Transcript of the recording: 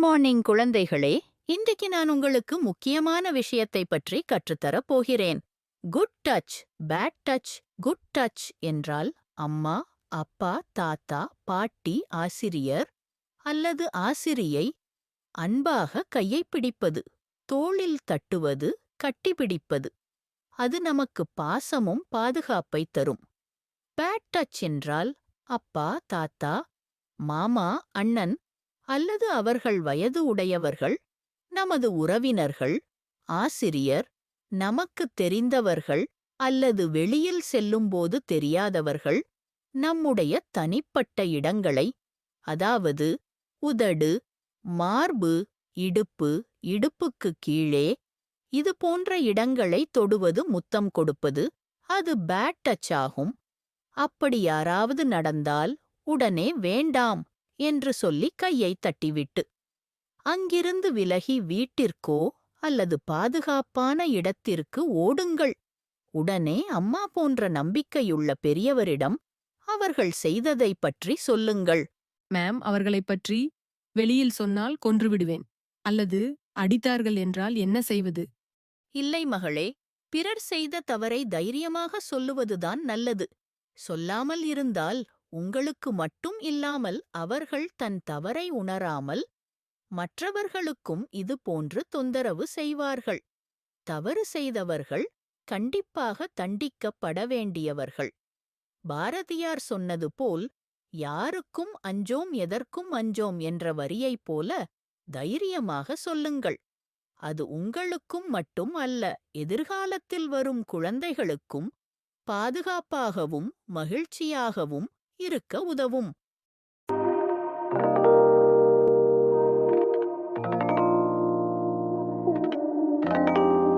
Morning குழந்தைகளே. இன்றைக்கு நான் உங்களுக்கு முக்கியமான விஷயத்தை பற்றி கற்றுத்தரப் போகிறேன். Good touch, bad touch. Good touch என்றால் அம்மா, அப்பா, தாத்தா, பாட்டி, ஆசிரியர் அல்லது ஆசிரியை அன்பாக கையைப் பிடிப்பது, தோளில் தட்டுவது, கட்டிப்பிடிப்பது. அது நமக்கு பாசமும் பாதுகாப்பை தரும். பேட் டச் என்றால் அப்பா, தாத்தா, மாமா, அண்ணன் அல்லது அவர்கள் வயது உடையவர்கள், நமது உறவினர்கள், ஆசிரியர், நமக்குத் தெரிந்தவர்கள் அல்லது வெளியில் செல்லும்போது தெரியாதவர்கள், நம்முடைய தனிப்பட்ட இடங்களை, அதாவது உதடு, மார்பு, இடுப்பு, இடுப்புக்குக் கீழே, இது போன்ற இடங்களை தொடுவது, முத்தம் கொடுப்பது, அது பேட் டச் ஆகும். அப்படி யாராவது நடந்தால் உடனே வேண்டாம் என்று சொல்லி கையை தட்டிவிட்டு அங்கிருந்து விலகி வீட்டிற்கோ அல்லது பாதுகாப்பான இடத்திற்கு ஓடுங்கள். உடனே அம்மா போன்ற நம்பிக்கையுள்ள பெரியவரிடம் அவர்கள் செய்ததை பற்றி சொல்லுங்கள். மேம், அவர்களைப் பற்றி வெளியில் சொன்னால் கொன்றுவிடுவேன். அல்லது அடித்தார்கள் என்றால் என்ன செய்வது? இல்லை மகளே, பிறர் செய்த தவறை தைரியமாக சொல்லுவதுதான் நல்லது. சொல்லாமல் இருந்தால் உங்களுக்கு மட்டும் இல்லாமல் அவர்கள் தன் தவறை உணராமல் மற்றவர்களுக்கும் இது போன்று தொந்தரவு செய்வார்கள். தவறு செய்தவர்கள் கண்டிப்பாக தண்டிக்கப்பட வேண்டியவர்கள். பாரதியார் சொன்னது போல், யாருக்கும் அஞ்சோம் எதற்கும் அஞ்சோம் என்ற வரியைப் போல தைரியமாக சொல்லுங்கள். அது உங்களுக்கும் மட்டும் அல்ல, எதிர்காலத்தில் வரும் குழந்தைகளுக்கும் பாதுகாப்பாகவும் மகிழ்ச்சியாகவும் இருக்க உதவும்.